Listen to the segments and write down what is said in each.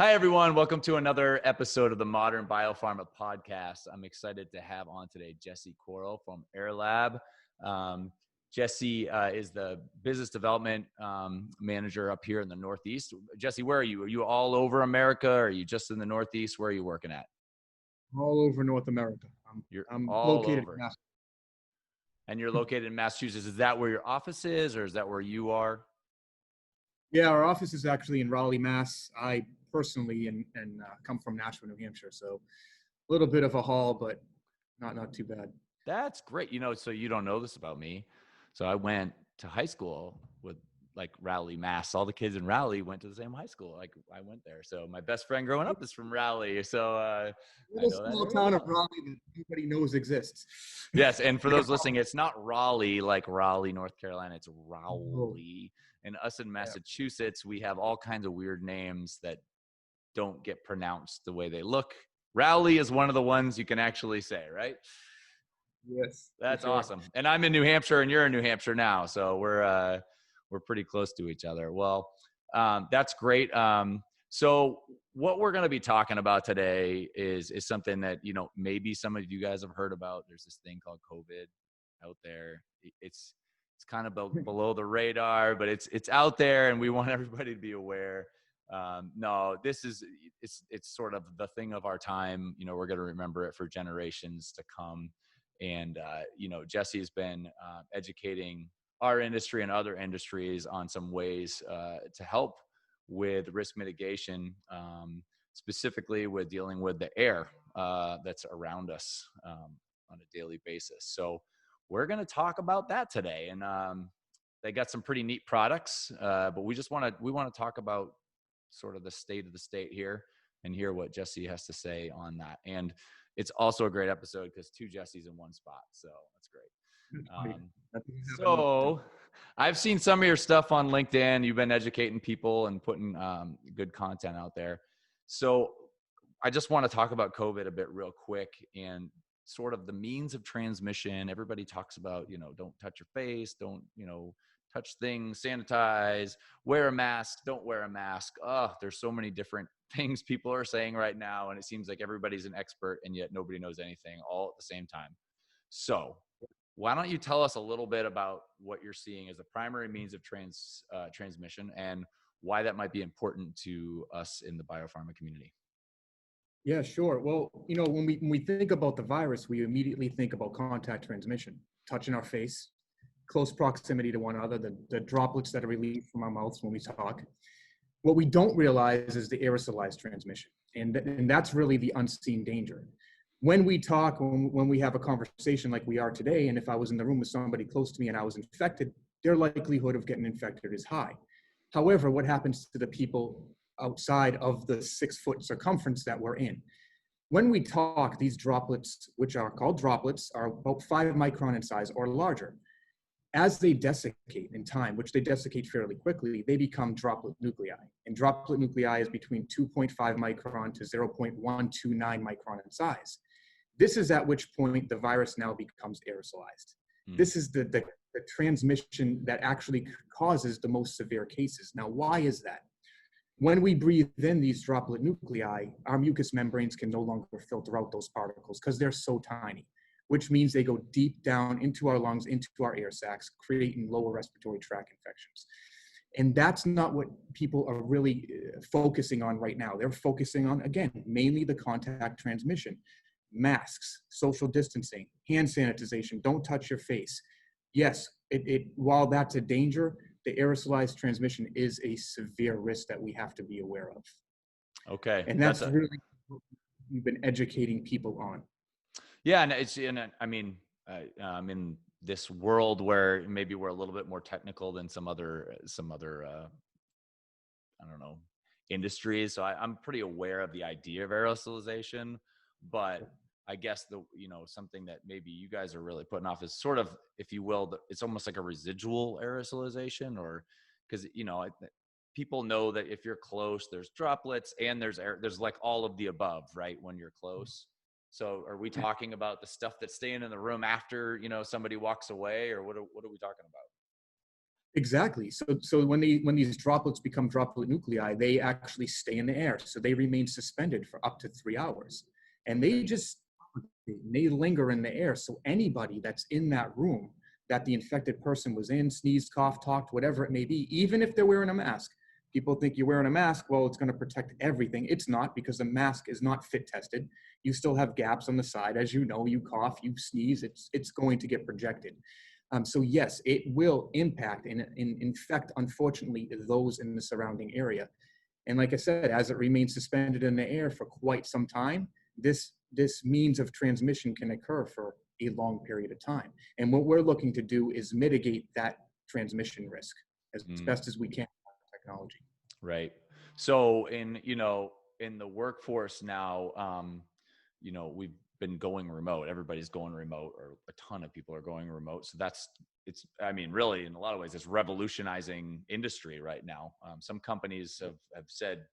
Hi, everyone. Welcome to another episode of the Modern BioPharma podcast. I'm excited to have on today Jesse Coiro from Erlab. Jesse is the business development manager up here in the Northeast. Jesse, where are you? Are you all over America? Or are you just in the Northeast? Where are you working at? All over North America. You're I'm all located in over. Massachusetts. And you're located in Massachusetts. Is that where your office is, or is that where you are? Yeah, our office is actually in Raleigh, Mass. I personally come from Nashville, New Hampshire, so a little bit of a haul, but not too bad. That's great. So you don't know this about me. So I went to high school with Raleigh, Mass. All the kids in Raleigh went to the same high school. Like I went there. So my best friend growing up is from Raleigh. So I Little know that small area town of well. Raleigh that everybody knows exists. Yes. And for Like a those listening, it's not Raleigh, like Raleigh, North Carolina. It's oh, Rowley. And us in yeah. Massachusetts, we have all kinds of weird names that don't get pronounced the way they look. Rowley is one of the ones you can actually say, right? Yes, for That's sure. awesome. And I'm in New Hampshire and you're in New Hampshire now. So we're pretty close to each other. Well, that's great. So what we're going to be talking about today is something that, maybe some of you guys have heard about. There's this thing called COVID out there. It's kind of below the radar, but it's out there and we want everybody to be aware. No, it's sort of the thing of our time. We're going to remember it for generations to come. And, Jesse has been educating our industry and other industries on some ways to help with risk mitigation, specifically with dealing with the air that's around us on a daily basis. So we're going to talk about that today. And they got some pretty neat products, but we want to talk about sort of the state of the state here and hear what Jesse has to say on that. And it's also a great episode because two Jessies in one spot. So that's great. That's great. That doesn't happen often. So I've seen some of your stuff on LinkedIn. You've been educating people and putting good content out there. So I just want to talk about COVID a bit real quick and sort of the means of transmission. Everybody talks about, don't touch your face, don't, touch things, sanitize, wear a mask, don't wear a mask. Oh, there's so many different things people are saying right now. And it seems like everybody's an expert and yet nobody knows anything all at the same time. So why don't you tell us a little bit about what you're seeing as a primary means of transmission and why that might be important to us in the biopharma community? Yeah, sure. Well, when we think about the virus, we immediately think about contact transmission, touching our face, close proximity to one another, the droplets that are released from our mouths when we talk. What we don't realize is the aerosolized transmission, and that's really the unseen danger. When we talk, when we have a conversation like we are today, and if I was in the room with somebody close to me and I was infected, their likelihood of getting infected is high. However, what happens to the people outside of the 6-foot circumference that we're in? When we talk, these droplets, which are called droplets, are about 5 micron in size or larger. As they desiccate in time, which they desiccate fairly quickly, they become droplet nuclei. And droplet nuclei is between 2.5 micron to 0.129 micron in size. This is at which point the virus now becomes aerosolized. This is the transmission that actually causes the most severe cases. Now, why is that? When we breathe in these droplet nuclei, our mucous membranes can no longer filter out those particles because they're so tiny, which means they go deep down into our lungs, into our air sacs, creating lower respiratory tract infections. And that's not what people are really focusing on right now. They're focusing on, again, mainly the contact transmission, masks, social distancing, hand sanitization, don't touch your face. Yes, while that's a danger, the aerosolized transmission is a severe risk that we have to be aware of. Okay. And that's really what we've been educating people on. Yeah. And I mean, I'm in this world where maybe we're a little bit more technical than some other, I don't know, industries. So I'm pretty aware of the idea of aerosolization, but I guess something that maybe you guys are really putting off is sort of, if you will, it's almost like a residual aerosolization, or because, people know that if you're close, there's droplets and there's air, there's like all of the above, right? When you're close. So are we talking about the stuff that's staying in the room after, somebody walks away, or what are we talking about? Exactly. So when these droplets become droplet nuclei, they actually stay in the air. So they remain suspended for up to 3 hours, and Okay. they linger in the air. So anybody that's in that room that the infected person was in, sneezed, coughed, talked, whatever it may be, even if they're wearing a mask. People think you're wearing a mask, well, it's going to protect everything. It's not, because the mask is not fit tested. You still have gaps on the side. As you know, you cough, you sneeze, it's going to get projected. So yes, it will impact and infect, unfortunately, those in the surrounding area. And like I said, as it remains suspended in the air for quite some time, this means of transmission can occur for a long period of time. And what we're looking to do is mitigate that transmission risk as Mm. best as we can with technology. Right. So in the workforce now, we've been going remote. Everybody's going remote, or a ton of people are going remote. So I mean, really, in a lot of ways, it's revolutionizing industry right now. Some companies have said,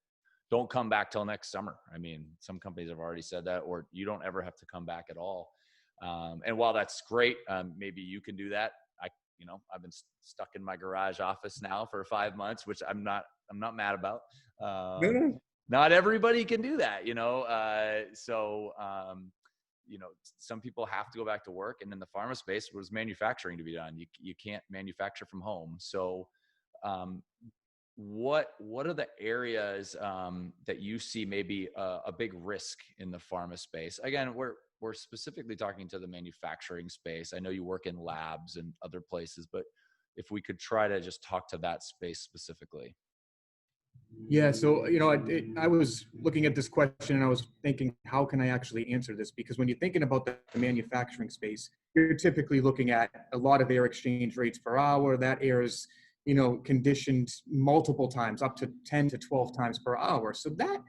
don't come back till next summer. I mean, some companies have already said that, or you don't ever have to come back at all. And while that's great, maybe you can do that. I've been stuck in my garage office now for 5 months, which I'm not mad about. No, no. Not everybody can do that, some people have to go back to work, and in the pharma space, was manufacturing to be done. You can't manufacture from home. So, what are the areas that you see maybe a big risk in the pharma space? Again, we're specifically talking to the manufacturing space. I know you work in labs and other places, but if we could try to just talk to that space specifically. Yeah, so I was looking at this question and I was thinking, how can I actually answer this? Because when you're thinking about the manufacturing space, you're typically looking at a lot of air exchange rates per hour. That air is, conditioned multiple times, up to 10 to 12 times per hour. So that,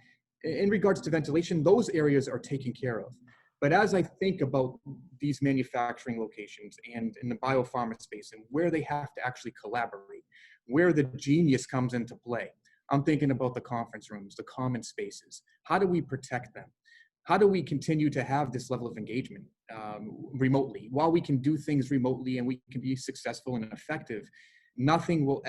in regards to ventilation, those areas are taken care of. But as I think about these manufacturing locations and in the biopharma space and where they have to actually collaborate, where the genius comes into play, I'm thinking about the conference rooms, the common spaces. How do we protect them? How do we continue to have this level of engagement remotely? While we can do things remotely and we can be successful and effective, nothing will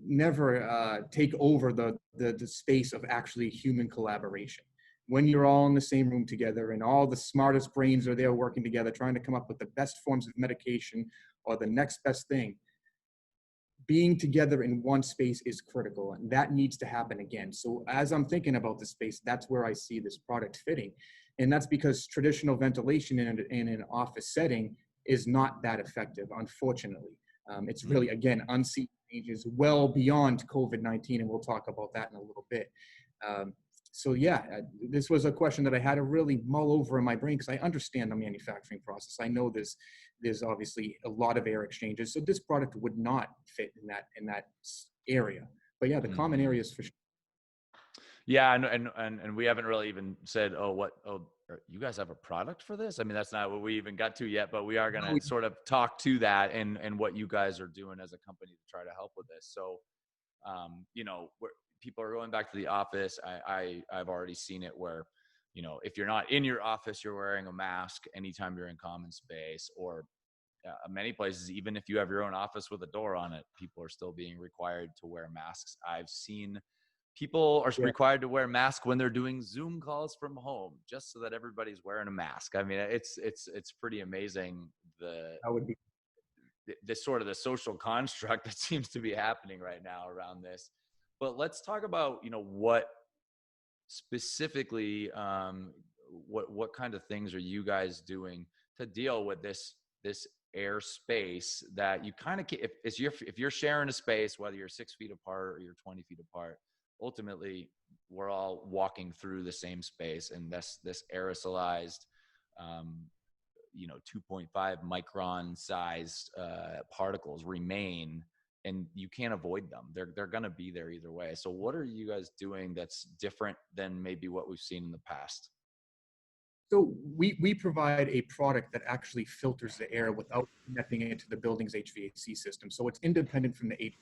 never take over the space of actually human collaboration. When you're all in the same room together and all the smartest brains are there working together, trying to come up with the best forms of medication or the next best thing, being together in one space is critical, and that needs to happen again. So as I'm thinking about the space, that's where I see this product fitting. And that's because traditional ventilation in an office setting is not that effective, unfortunately. It's really, again, unseen changes well beyond COVID-19, and we'll talk about that in a little bit. So yeah, this was a question that I had to really mull over in my brain, because I understand the manufacturing process. I know there's obviously a lot of air exchanges, so this product would not fit in that area. But yeah, the common areas for sure. Yeah, and we haven't really even said, you guys have a product for this? I mean, that's not what we even got to yet, but we are going to sort of talk to that and what you guys are doing as a company to try to help with this. So, people are going back to the office. I've already seen it where, if you're not in your office, you're wearing a mask anytime you're in common space, or many places, even if you have your own office with a door on it, people are still being required to wear masks. I've seen people are required to wear masks when they're doing Zoom calls from home, just so that everybody's wearing a mask. I mean, it's pretty amazing That would be the sort of the social construct that seems to be happening right now around this. But let's talk about, what specifically, what kind of things are you guys doing to deal with this airspace that you kind of, if you're sharing a space, whether you're 6 feet apart or you're 20 feet apart, ultimately we're all walking through the same space, and this aerosolized 2.5 micron sized particles remain, and you can't avoid them. They're going to be there either way. So what are you guys doing that's different than maybe what we've seen in the past? So we provide a product that actually filters the air without connecting it to the building's HVAC system. So it's independent from the HVAC.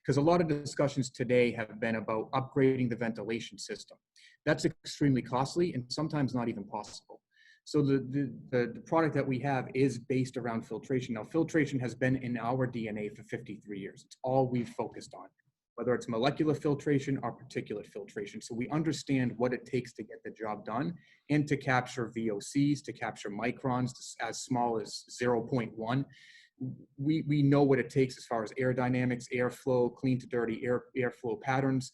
Because a lot of discussions today have been about upgrading the ventilation system. That's extremely costly and sometimes not even possible. So the product that we have is based around filtration. Now, filtration has been in our DNA for 53 years. It's all we've focused on, whether it's molecular filtration or particulate filtration. So we understand what it takes to get the job done and to capture VOCs, to capture microns as small as 0.1. We know what it takes as far as aerodynamics, airflow, clean to dirty airflow patterns.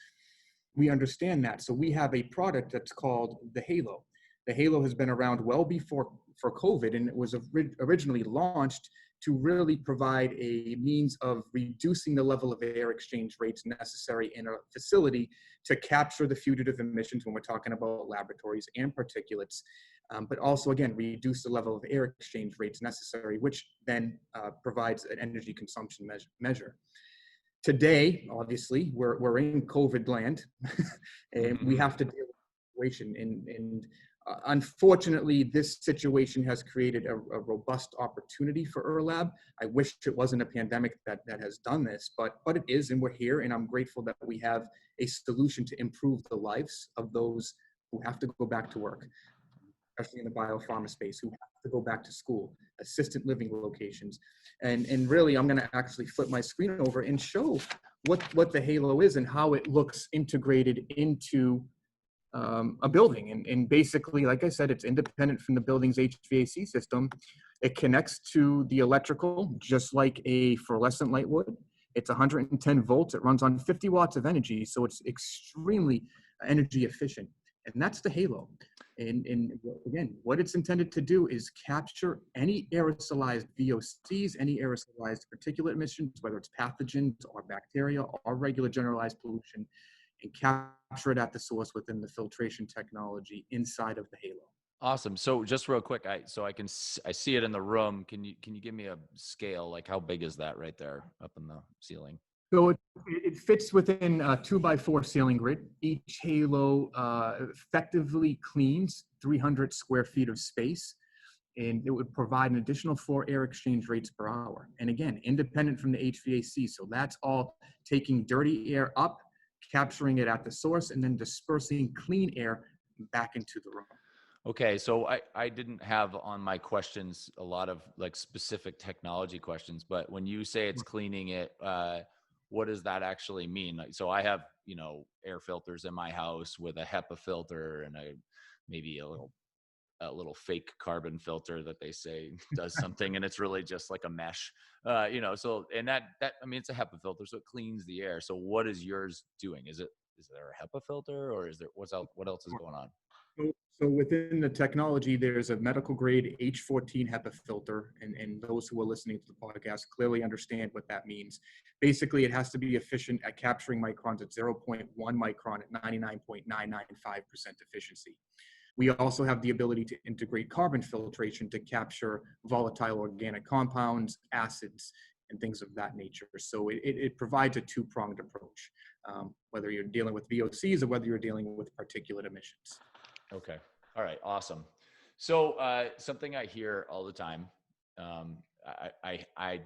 We understand that. So we have a product that's called the Halo. The Halo has been around well before COVID, and it was originally launched to really provide a means of reducing the level of air exchange rates necessary in a facility to capture the fugitive emissions when we're talking about laboratories and particulates, but also, again, reduce the level of air exchange rates necessary, which then provides an energy consumption measure. Today, obviously, we're in COVID land, and we have to deal with the situation. And unfortunately, this situation has created a robust opportunity for Erlab. I wish it wasn't a pandemic that has done this, but it is, and we're here, and I'm grateful that we have a solution to improve the lives of those who have to go back to work, especially in the biopharma space, who have to go back to school, assisted living locations. And really, I'm gonna actually flip my screen over and show what the Halo is and how it looks integrated into a building. And basically, like I said, it's independent from the building's HVAC system. It connects to the electrical, just like a fluorescent light would. It's 110 volts. It runs on 50 watts of energy, so it's extremely energy efficient. And that's the Halo. And again, what it's intended to do is capture any aerosolized VOCs, any aerosolized particulate emissions, whether it's pathogens or bacteria or regular generalized pollution, and capture it at the source within the filtration technology inside of the Halo. Awesome. So just real quick, I see it in the room. Can you give me a scale? Like how big is that right there up in the ceiling? So it fits within a 2x4 ceiling grid. Each Halo effectively cleans 300 square feet of space, and it would provide an additional 4 air exchange rates per hour. And again, independent from the HVAC. So that's all taking dirty air up, capturing it at the source, and then dispersing clean air back into the room. Okay, so I didn't have on my questions a lot of like specific technology questions, but when you say it's cleaning it, what does that actually mean? Like, so I have, air filters in my house with a HEPA filter and maybe a little fake carbon filter that they say does something, and it's really just like a mesh, so, and that, I mean, it's a HEPA filter, so it cleans the air. So what is yours doing? Is there a HEPA filter, or is there, what else is going on? So within the technology, there's a medical grade H14 HEPA filter, and those who are listening to the podcast clearly understand what that means. Basically, it has to be efficient at capturing microns at 0.1 micron at 99.995% efficiency. We also have the ability to integrate carbon filtration to capture volatile organic compounds, acids, and things of that nature. So it provides a two-pronged approach, whether you're dealing with VOCs or whether you're dealing with particulate emissions. Okay. All right. Awesome. So something I hear all the time, I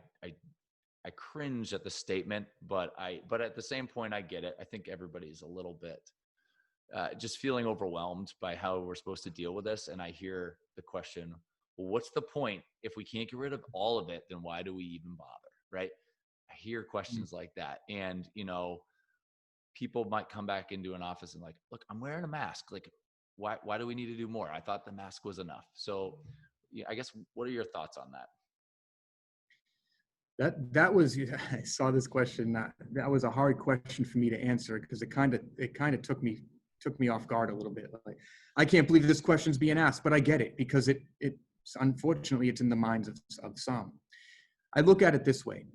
cringe at the statement, but at the same point, I get it. I think everybody's a little bit just feeling overwhelmed by how we're supposed to deal with this. And I hear the question, well, what's the point? If we can't get rid of all of it, then why do we even bother? Right? I hear questions like that. And, people might come back into an office and like, look, I'm wearing a mask. Like, why do we need to do more? I thought the mask was enough. So yeah, I guess, what are your thoughts on that? That was, I saw this question. That was a hard question for me to answer, because it kind of took me off guard a little bit. Like, I can't believe this question's being asked, but I get it, because it's unfortunately, it's in the minds of some. I look at it this way.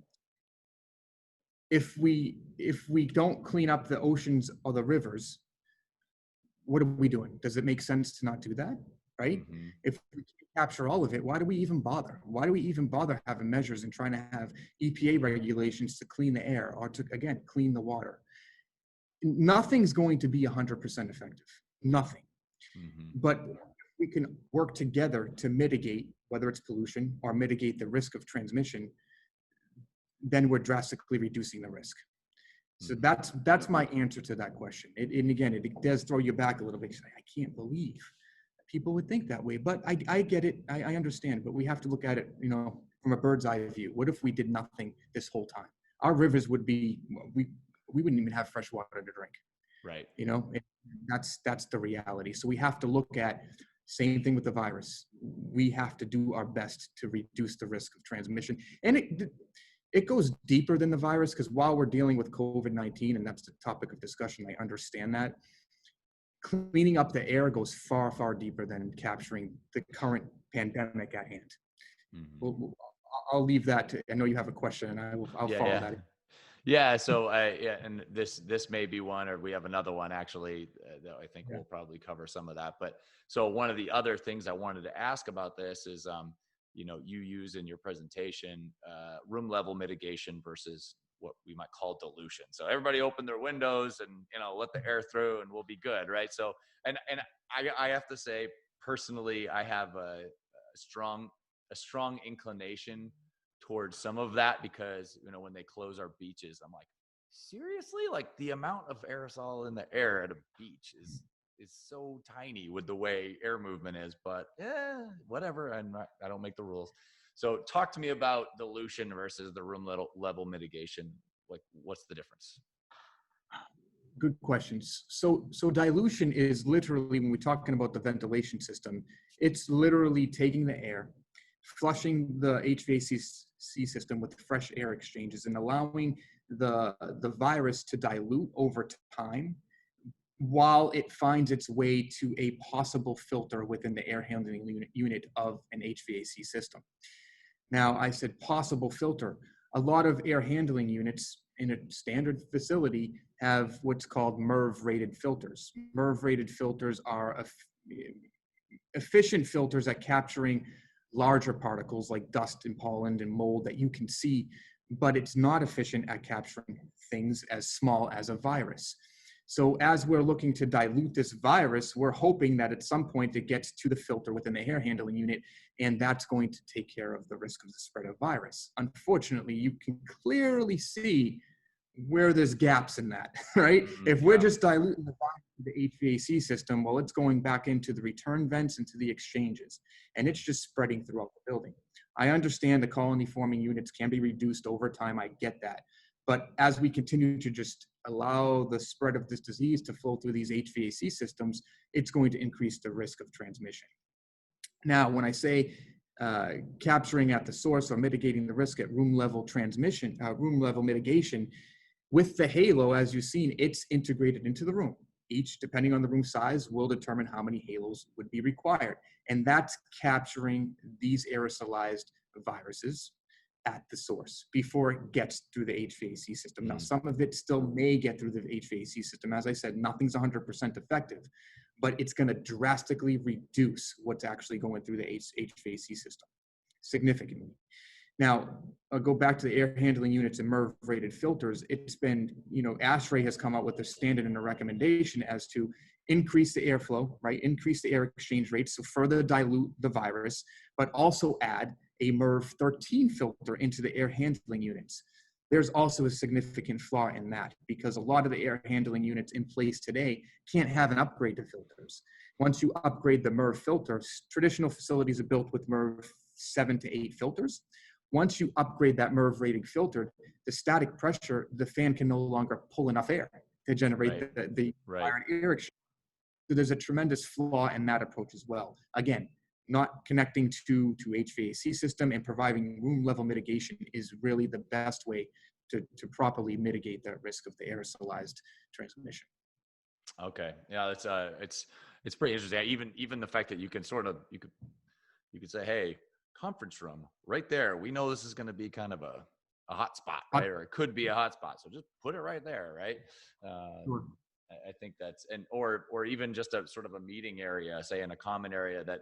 If we don't clean up the oceans or the rivers, what are we doing? Does it make sense to not do that? Right? Mm-hmm. If we can't capture all of it, why do we even bother? Why do we even bother having measures and trying to have EPA regulations to clean the air or to, again, clean the water? Nothing's going to be 100% effective. Nothing. Mm-hmm. But we can work together to mitigate, whether it's pollution or mitigate the risk of transmission, then we're drastically reducing the risk. So that's my answer to that question. And again, it does throw you back a little bit. I can't believe people would think that way, but I get it. I understand, but we have to look at it, from a bird's eye view. What if we did nothing this whole time? Our rivers would be, we wouldn't even have fresh water to drink. Right. That's the reality. So we have to look at, same thing with the virus. We have to do our best to reduce the risk of transmission. And it goes deeper than the virus, because while we're dealing with COVID-19, and that's the topic of discussion, I understand that. Cleaning up the air goes far, far deeper than capturing the current pandemic at hand. Mm-hmm. I'll leave that to, I know you have a question, and I'll follow that. Yeah. So and this may be one, or we have another one actually that I think we'll probably cover some of that. But so one of the other things I wanted to ask about this is, you use in your presentation room level mitigation versus what we might call dilution. So everybody open their windows and let the air through, and we'll be good, right? So and I have to say personally, I have a strong inclination towards some of that, because when they close our beaches, I'm like, seriously, like the amount of aerosol in the air at a beach is so tiny with the way air movement is. But whatever, I don't make the rules. So talk to me about dilution versus the room level mitigation. Like, what's the difference? Good questions. So dilution is literally, when we're talking about the ventilation system, it's literally taking the air, flushing the HVAC system with fresh air exchanges, and allowing the virus to dilute over time while it finds its way to a possible filter within the air handling unit of an HVAC system. Now, I said possible filter. A lot of air handling units in a standard facility have what's called MERV-rated filters. MERV-rated filters are efficient filters at capturing larger particles like dust and pollen and mold that you can see, but it's not efficient at capturing things as small as a virus. So as we're looking to dilute this virus, we're hoping that at some point it gets to the filter within the air handling unit, and that's going to take care of the risk of the spread of virus. Unfortunately, you can clearly see where there's gaps in that, right? If we're just diluting the HVAC system, well, it's going back into the return vents, into the exchanges, and it's just spreading throughout the building. I understand the colony forming units can be reduced over time. I get that. But as we continue to just allow the spread of this disease to flow through these HVAC systems, it's going to increase the risk of transmission. Now, when I say capturing at the source or mitigating the risk at room level transmission, room level mitigation, with the halo, as you've seen, it's integrated into the room. Each, depending on the room size, will determine how many halos would be required. And that's capturing these aerosolized viruses at the source before it gets through the HVAC system. Now, some of it still may get through the HVAC system. As I said, nothing's 100% effective, but it's going to drastically reduce what's actually going through the HVAC system significantly. Now, I'll go back to the air handling units and MERV-rated filters. It's been, ASHRAE has come out with a standard and a recommendation as to increase the airflow, right? Increase the air exchange rates, so further dilute the virus, but also add a MERV-13 filter into the air handling units. There's also a significant flaw in that, because a lot of the air handling units in place today can't have an upgrade to filters. Once you upgrade the MERV filters, traditional facilities are built with MERV 7 to 8 filters. Once you upgrade that MERV rating filter, the static pressure, the fan can no longer pull enough air to generate the required air exchange. So there's a tremendous flaw in that approach as well. Again, not connecting to HVAC system and providing room level mitigation is really the best way to properly mitigate the risk of the aerosolized transmission. Okay, yeah, it's pretty interesting. Even the fact that you can you could say, hey, conference room right there. We know this is going to be kind of a hot spot, right? Or it could be a hot spot. So just put it right there, right? Sure. I think that's, or even just a sort of a meeting area, say in a common area that,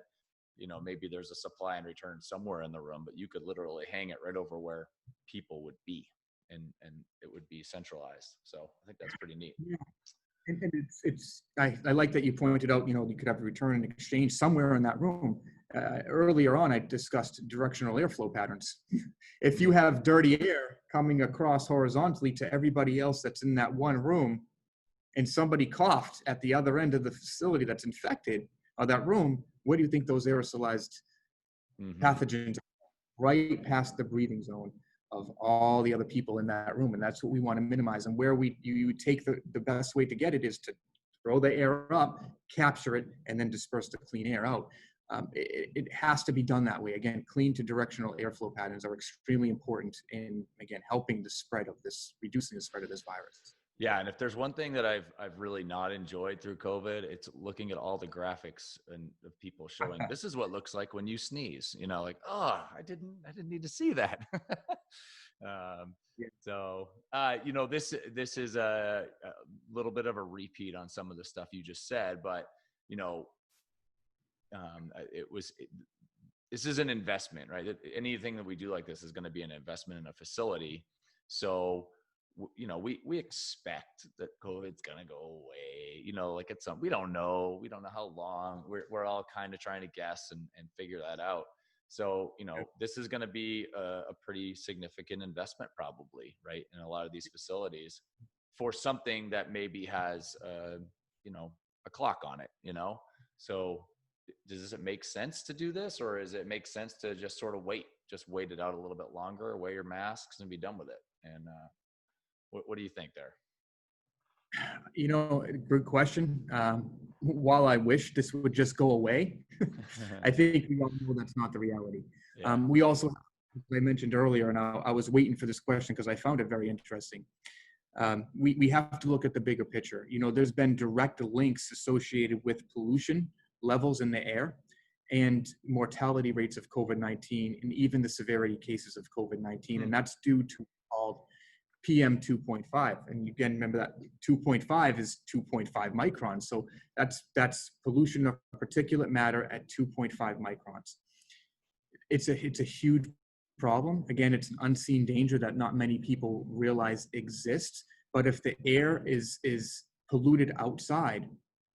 maybe there's a supply and return somewhere in the room, but you could literally hang it right over where people would be, and it would be centralized. So I think that's pretty neat. Yeah. And I like that you pointed out, you could have a return and exchange somewhere in that room. Earlier on, I discussed directional airflow patterns. If you have dirty air coming across horizontally to everybody else that's in that one room, and somebody coughed at the other end of the facility that's infected, of that room, where do you think those aerosolized Mm-hmm. pathogens are? Right past the breathing zone of all the other people in that room. And that's what we want to minimize. And where you take the best way to get it is to throw the air up, capture it, and then disperse the clean air out. It has to be done that way. Again, clean to directional airflow patterns are extremely important in, again, helping the spread of this, reducing the spread of this virus. Yeah, and if there's one thing that I've really not enjoyed through COVID, it's looking at all the graphics and of people showing this is what it looks like when you sneeze. You know, like, oh, I didn't need to see that. Yeah. So you know, this is a little bit of a repeat on some of the stuff you just said, but you know, this is an investment, right? Anything that we do like this is going to be an investment in a facility. So you know, we expect that COVID's gonna go away. You know, like it's we don't know how long. We're all kind of trying to guess and figure that out. So you know, this is going to be a pretty significant investment, probably, right, in a lot of these facilities for something that maybe has you know, a clock on it. You know, so does it make sense to do this, or does it make sense to just sort of wait it out a little bit longer, wear your masks, and be done with it? And what do you think there? You know, good question. While I wish this would just go away, I think we all know that's not the reality. Yeah. We also, as I mentioned earlier, and I was waiting for this question because I found it very interesting. We have to look at the bigger picture. You know, there's been direct links associated with pollution levels in the air and mortality rates of COVID-19 and even the severity cases of COVID-19. And that's due to called PM 2.5. And again, remember that 2.5 is 2.5 microns. So that's pollution of particulate matter at 2.5 microns. It's a huge problem. Again, it's an unseen danger that not many people realize exists. But if the air is polluted outside,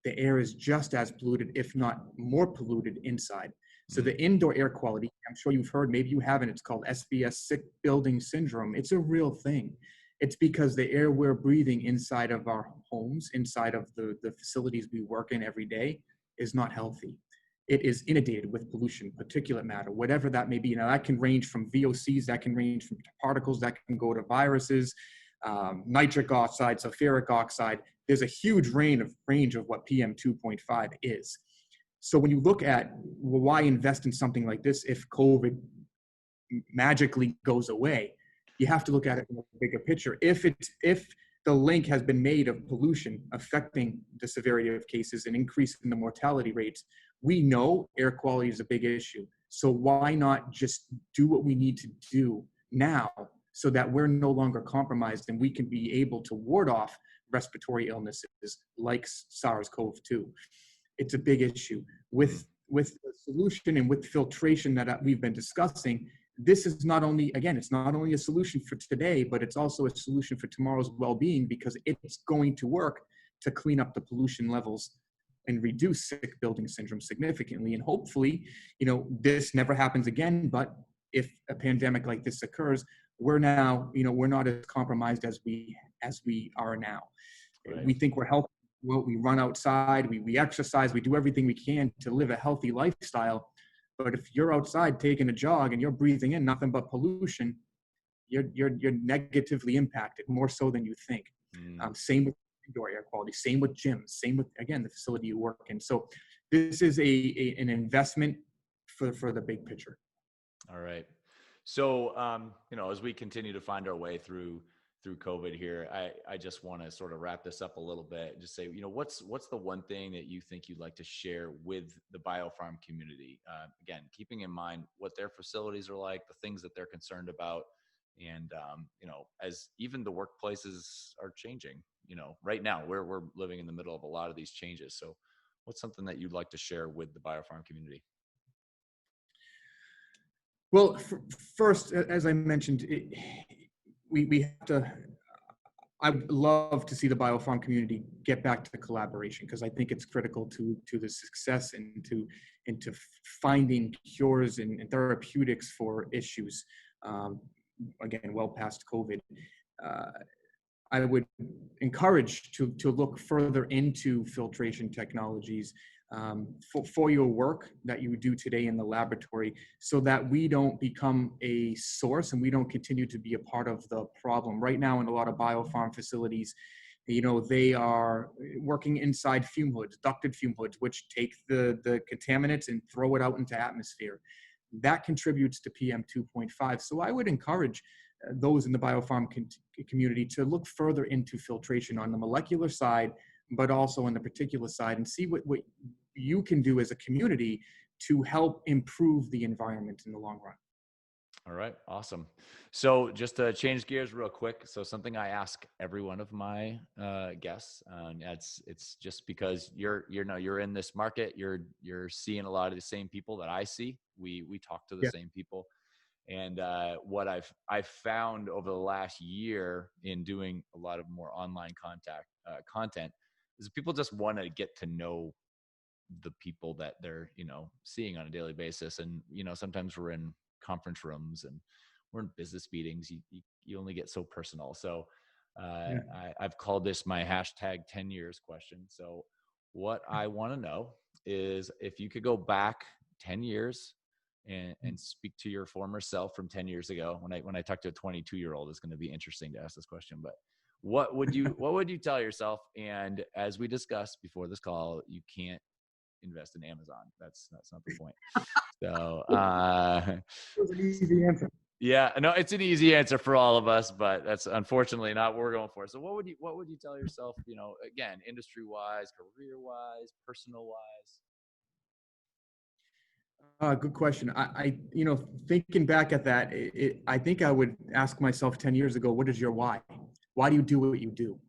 the air is just as polluted, if not more polluted inside. So the indoor air quality, I'm sure you've heard, maybe you haven't, it's called SBS, sick building syndrome. It's a real thing. It's because the air we're breathing inside of our homes, inside of the facilities we work in every day, is not healthy. It is inundated with pollution, particulate matter, whatever that may be. Now that can range from VOCs, that can range from particles, that can go to viruses, nitric oxide, sulfuric oxide. There's a huge range of what PM 2.5 is. So when you look at, well, why invest in something like this if COVID magically goes away, you have to look at it in a bigger picture. If the link has been made of pollution affecting the severity of cases and increasing the mortality rates, we know air quality is a big issue. So why not just do what we need to do now so that we're no longer compromised and we can be able to ward off respiratory illnesses like SARS-CoV-2. It's a big issue. With the solution and with filtration that we've been discussing, this is not only, again, it's not only a solution for today, but it's also a solution for tomorrow's well-being, because it's going to work to clean up the pollution levels and reduce sick building syndrome significantly. And hopefully, you know, this never happens again, but if a pandemic like this occurs, we're now, you know, we're not as compromised as we are now. Right. We think we're healthy. Well, we run outside, we exercise, we do everything we can to live a healthy lifestyle. But if you're outside taking a jog and you're breathing in nothing but pollution, you're negatively impacted more so than you think. Same with indoor air quality, same with gyms, same with, again, the facility you work in. So this is an investment for the big picture. All right. So, you know, as we continue to find our way through COVID here, I just want to sort of wrap this up a little bit. Just say, you know, what's the one thing that you think you'd like to share with the BioPharm community? Again, keeping in mind what their facilities are like, the things that they're concerned about, and you know, as even the workplaces are changing. You know, right now we're living in the middle of a lot of these changes. So, what's something that you'd like to share with the BioPharm community? Well, first, as I mentioned, we have to, I would love to see the BioPharm community get back to collaboration, because I think it's critical to the success and to finding cures and therapeutics for issues, again, well past COVID. I would encourage to look further into filtration technologies, for your work that you do today in the laboratory, so that we don't become a source and we don't continue to be a part of the problem. Right now, in a lot of BioPharm facilities, they are working inside fume hoods, ducted fume hoods, which take the contaminants and throw it out into atmosphere. That contributes to PM 2.5. So I would encourage those in the BioPharm community to look further into filtration on the molecular side, but also on the particulate side, and see what you can do as a community to help improve the environment in the long run. All right. Awesome. So just to change gears real quick. So something I ask every one of my guests, and it's just because you're in this market, you're seeing a lot of the same people that I see. We talk to the Yeah. same people. And what I've found over the last year in doing a lot of more online content is people just want to get to know the people that they're seeing on a daily basis. And sometimes we're in conference rooms and we're in business meetings. You only get so personal. So I've called this my hashtag 10 years question. So what I want to know is, if you could go back 10 years and speak to your former self from 10 years ago. When I talk to a 22-year-old, it's going to be interesting to ask this question, but what would you tell yourself? And as we discussed before this call, you can't invest in Amazon. That's not the point. So It was an easy answer. yeah, no, it's an easy answer for all of us, but that's unfortunately not what we're going for. So what would you tell yourself, again, industry wise, career wise, personal wise? Good question. Thinking back at that, I think I would ask myself 10 years ago, what is your why? Why do you do what you do?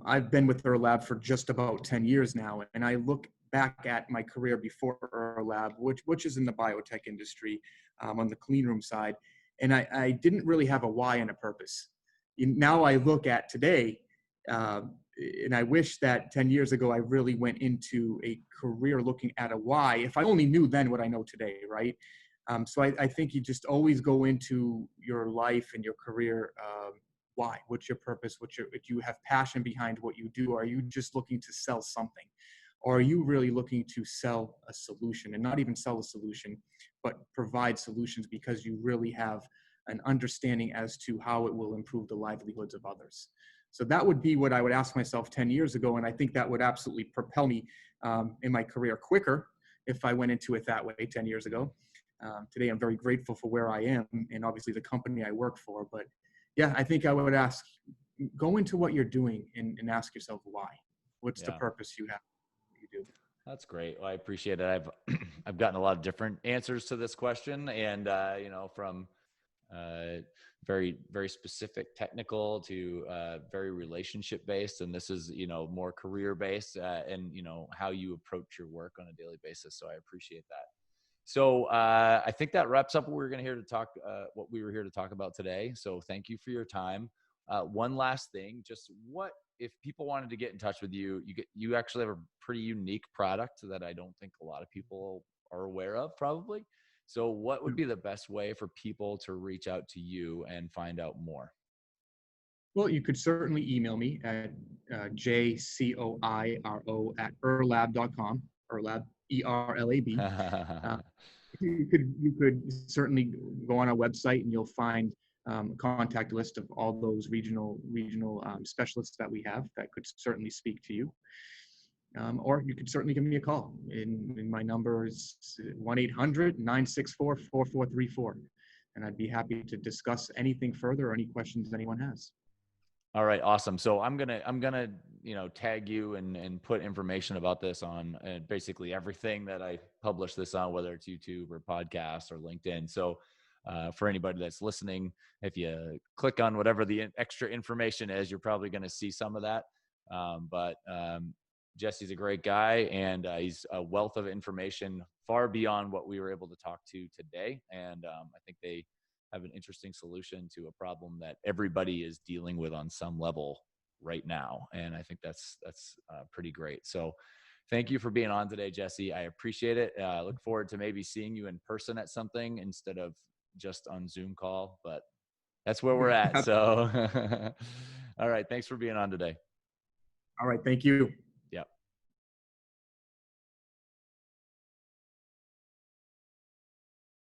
I've been with Erlab for just about 10 years now, and I look back at my career before Erlab, which is in the biotech industry, on the clean room side, and I didn't really have a why and a purpose. Now I look at today, and I wish that 10 years ago I really went into a career looking at a why. If I only knew then what I know today, right? So I think you just always go into your life and your career. Why? What's your purpose? Do you have passion behind what you do? Are you just looking to sell something? Or are you really looking to sell a solution, and not even sell a solution, but provide solutions because you really have an understanding as to how it will improve the livelihoods of others? So that would be what I would ask myself 10 years ago. And I think that would absolutely propel me in my career quicker if I went into it that way 10 years ago. Today, I'm very grateful for where I am and obviously the company I work for. But yeah, I think I would go into what you're doing and ask yourself why. What's the purpose you have? You do. That's great. Well, I appreciate it. I've gotten a lot of different answers to this question, and from very, very specific technical to very relationship based, and this is more career based, and how you approach your work on a daily basis. So I appreciate that. So I think that wraps up what we were here to talk about today. So thank you for your time. One last thing, just what if people wanted to get in touch with you? You actually have a pretty unique product that I don't think a lot of people are aware of, probably. So what would be the best way for people to reach out to you and find out more? Well, you could certainly email me at jcoiro@erlab.com, Erlab, ERLAB. You could certainly go on our website and you'll find a contact list of all those regional specialists that we have that could certainly speak to you. Or you could certainly give me a call. And my number is 1-800-964-4434. And I'd be happy to discuss anything further or any questions anyone has. All right, awesome. So I'm gonna tag you and put information about this on basically everything that I publish this on, whether it's YouTube or podcast or LinkedIn. So for anybody that's listening, if you click on whatever the extra information is, you're probably going to see some of that. But Jesse's a great guy, and he's a wealth of information far beyond what we were able to talk to today. And I think they have an interesting solution to a problem that everybody is dealing with on some level right now. And I think that's pretty great. So thank you for being on today, Jesse. I appreciate it. Look forward to maybe seeing you in person at something instead of just on Zoom call, but that's where we're at. So, all right. Thanks for being on today. All right. Thank you.